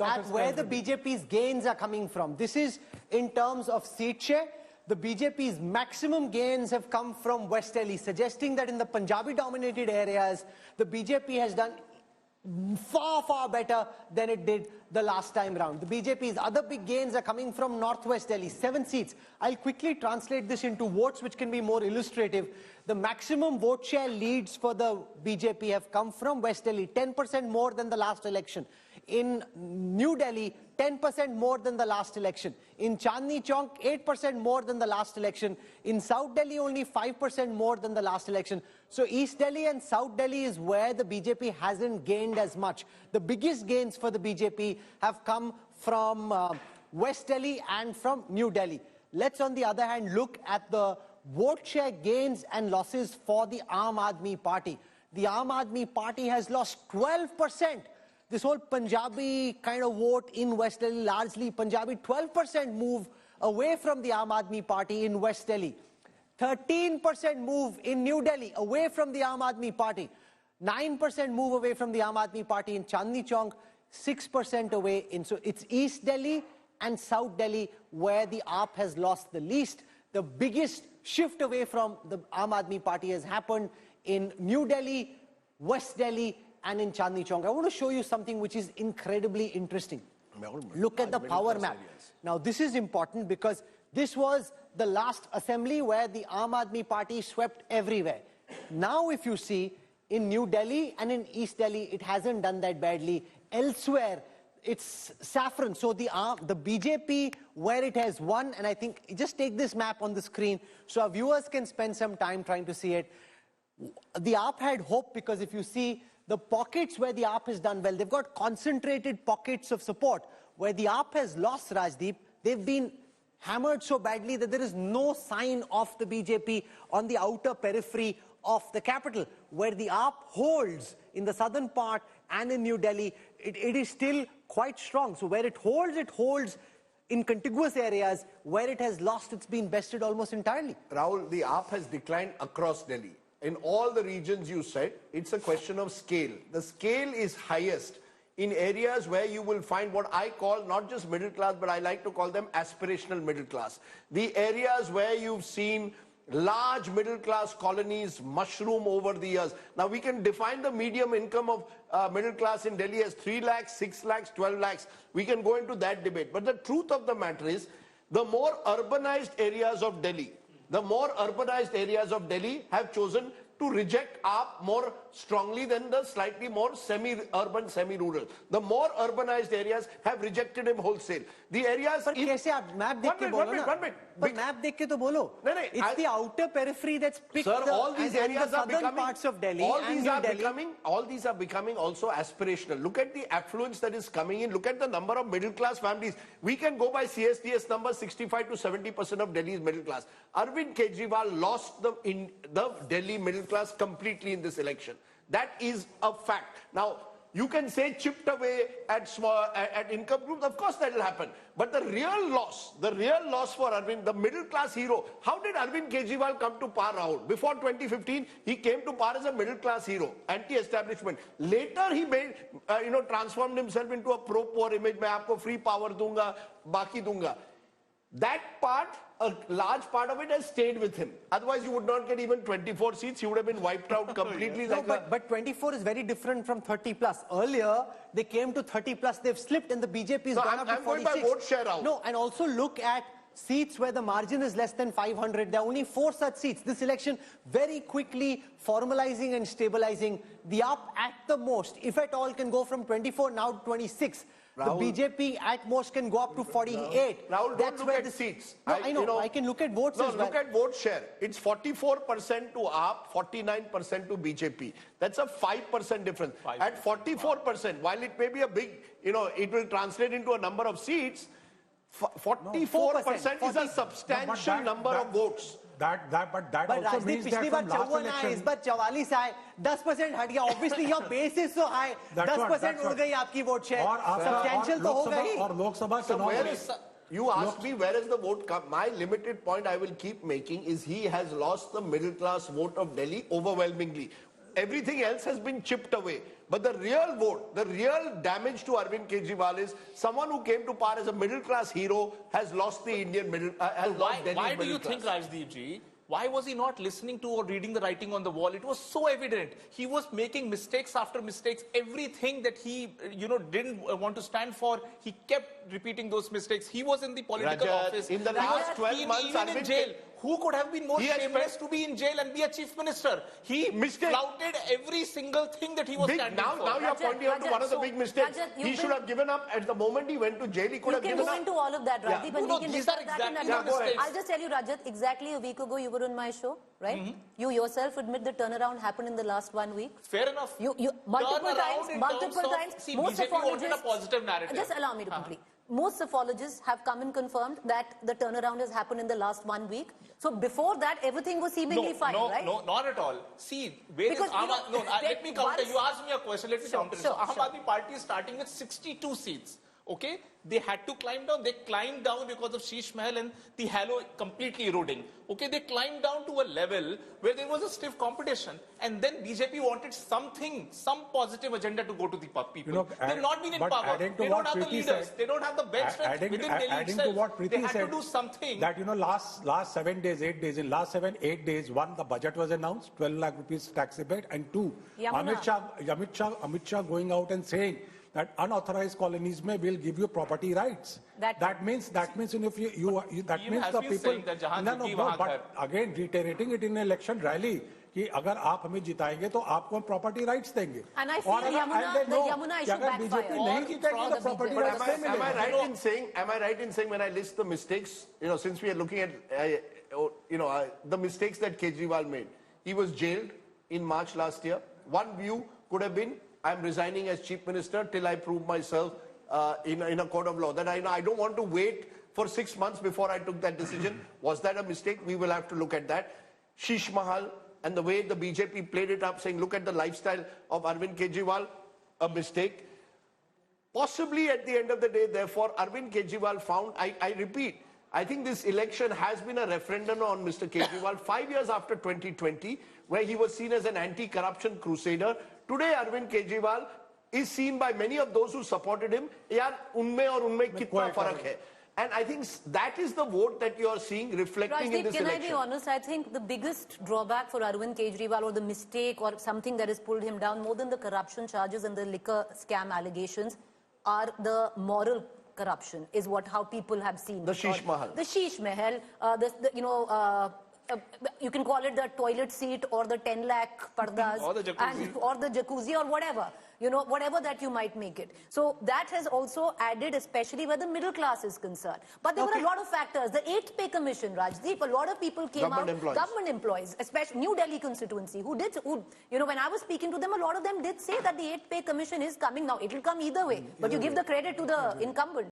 at where the BJP's gains are coming from. This is in terms of seat share. The BJP's maximum gains have come from West Delhi, suggesting that in the Punjabi-dominated areas, the BJP has done far, far better than it did the last time round. The BJP's other big gains are coming from Northwest Delhi, 7 seats. I'll quickly translate this into votes, which can be more illustrative. The maximum vote share leads for the BJP have come from West Delhi, 10% more than the last election. In New Delhi, 10% more than the last election. In Chandni Chowk, 8% more than the last election. In South Delhi, only 5% more than the last election. So East Delhi and South Delhi is where the BJP hasn't gained as much. The biggest gains for the BJP have come from West Delhi and from New Delhi. Let's, on the other hand, look at the vote share gains and losses for the Aam Aadmi Party. The Aam Aadmi Party has lost 12%. This whole Punjabi kind of vote in West Delhi, largely Punjabi, 12% move away from the Aam Aadmi Party in West Delhi. 13% move in New Delhi away from the Aam Aadmi Party. 9% move away from the Aam Aadmi Party in Chandni Chowk. 6% away in... So it's East Delhi and South Delhi where the AAP has lost the least. The biggest shift away from the Aam Aadmi Party has happened in New Delhi, West Delhi, and in Chandni Chowk. I want to show you something which is incredibly interesting. Look at the power map. Now, this is important because this was the last assembly where the Aam Aadmi Party swept everywhere. Now, if you see, in New Delhi and in East Delhi, it hasn't done that badly. Elsewhere, it's saffron. So the BJP, where it has won, and I think, just take this map on the screen so our viewers can spend some time trying to see it. The AAP had hope because if you see, the pockets where the AAP has done well, they've got concentrated pockets of support. Where the AAP has lost, Rajdeep, they've been hammered so badly that there is no sign of the BJP on the outer periphery of the capital. Where the AAP holds in the southern part and in New Delhi, it is still quite strong. So where it holds in contiguous areas. Where it has lost, it's been bested almost entirely. Rahul, the AAP has declined across Delhi. In all the regions you said, it's a question of scale. The scale is highest in areas where you will find what I call not just middle class, but I like to call them aspirational middle class. The areas where you've seen large middle class colonies mushroom over the years. Now we can define the medium income of middle class in Delhi as 3 lakhs, 6 lakhs, 12 lakhs. We can go into that debate. But the truth of the matter is, the more urbanized areas of Delhi, have chosen to reject AAP more strongly than the slightly more semi-urban, semi-rural. The more urbanized areas have rejected him wholesale. The areas... But कैसे आप map देख के बोलो ना? But map देख के तो बोलो. It's the outer periphery that's picked. Sir, all these areas are becoming parts of Delhi. All these are becoming also aspirational. Look at the affluence that is coming in. Look at the number of middle class families. We can go by CSDS numbers. 65 to 70% of Delhi is middle class. Arvind Kejriwal lost the Delhi middle class completely in this election. That is a fact. Now, you can say chipped away at income groups. Of course that will happen. But the real loss for Arvind, the middle class hero, how did Arvind Kejriwal come to power, Rahul? Before 2015, he came to power as a middle class hero, anti-establishment. Later, he made, transformed himself into a pro-poor image. Main aapko free power dunga, baki dunga. That part, a large part of it has stayed with him. Otherwise, you would not get even 24 seats. He would have been wiped out completely. No, but 24 is very different from 30 plus. Earlier, they came to 30 plus. They've slipped and the BJP has gone up to 46. I'm going by vote share out. No, and also look at seats where the margin is less than 500. There are only 4 such seats. This election very quickly formalizing and stabilizing. The AAP at the most, if at all, can go from 24 now to 26. Rahul, the BJP at most can go up to 48. Rahul, don't look at seats. No, I know. I can look at votes as well. Look at vote share. It's 44% to AAP, 49% to BJP. That's a 5% difference. At 44%, while it may be a big, it will translate into a number of seats, 44% is a substantial number of votes. But also means that from last election... इस बार 44 आए, 10% हट गया. Obviously, your base is so high. 10% उड़ गई आपकी vote share. Substantial तो होगा ही. और लोकसभा चुनाव You asked me where has the vote come. My limited point I will keep making is he has lost the middle class vote of Delhi overwhelmingly. everything else has been chipped away. But the real vote, the real damage to Arvind Kejriwal is someone who came to power as a middle class hero has lost the Indian middle. Why do you think, Rajdeep ji? Why was he not listening to or reading the writing on the wall? It was so evident. He was making mistakes after mistakes. Everything that he, didn't want to stand for, he kept repeating those mistakes. He was in the political office. In the last 12 months, even in jail. Who could have been more shameless to be in jail and be a chief minister? He flouted every single thing that he was standing for. Now you are pointing out to one of the big mistakes. He should have given up at the moment he went to jail. He could have given up. You can go into all of that, Rajdeep, and we can discuss that in another mistakes. I'll just tell you, Rajat, exactly a week ago you were on my show, right? You yourself admit the turnaround happened in the last 1 week. Fair enough. You multiple times. See, BJP wanted a positive narrative. Just allow me to complete. Most sophologists have come and confirmed that the turnaround has happened in the last 1 week. So before that, everything was seemingly fine, right? No, not at all. See, let me counter. You asked me a question, let me counter. So, Aam Aadmi Party is starting with 62 seats. Okay? They had to climb down. They climbed down because of Sheesh Mahal and the halo completely eroding. Okay? They climbed down to a level where there was a stiff competition. And then BJP wanted some positive agenda to go to the people. They've not been in power. They don't have the leaders. They don't have the bench strength within Delhi adding itself. To what Preeti they had said, to do something. That, last 7 days, 8 days, in last 7-8 days, one, the budget was announced, 12 lakh rupees tax rebate, and two, Amit Shah going out and saying that unauthorized colonies will give you property rights. That means the people. But again, reiterating it in an election rally, कि अगर आप हमें जिताएंगे तो आपको हम property rights देंगे. And I feel Yamuna issue backfired. Am I right in saying when I list the mistakes, since we are looking at the mistakes that Kejriwal made, he was jailed in March last year. One view could have been, I'm resigning as chief minister till I prove myself in a court of law. That I don't want to wait for 6 months before I took that decision. Was that a mistake? We will have to look at that. Sheesh Mahal and the way the BJP played it up, saying, look at the lifestyle of Arvind Kejriwal, a mistake. Possibly at the end of the day, therefore, Arvind Kejriwal found, I repeat, I think this election has been a referendum on Mr. Kejriwal 5 years after 2020, where he was seen as an anti-corruption crusader. Today, Arvind Kejriwal is seen by many of those who supported him, yaar, unme aur unme kitna farak hai. And I think that is the vote that you are seeing reflecting in this election. Can I be honest? I think the biggest drawback for Arvind Kejriwal, or the mistake or something that has pulled him down more than the corruption charges and the liquor scam allegations, are the moral corruption, is how people have seen. The Sheesh Mahal. The Sheesh Mahal, you can call it the toilet seat or the 10 lakh pardas or the jacuzzi. or the jacuzzi or whatever, whatever that you might make it. So that has also added, especially where the middle class is concerned. But there were a lot of factors. The 8th pay commission, Rajdeep, a lot of people came government employees, especially New Delhi constituency, who when I was speaking to them, a lot of them did say that the 8th pay commission is coming now. It will come either way, but you give the credit to the incumbent.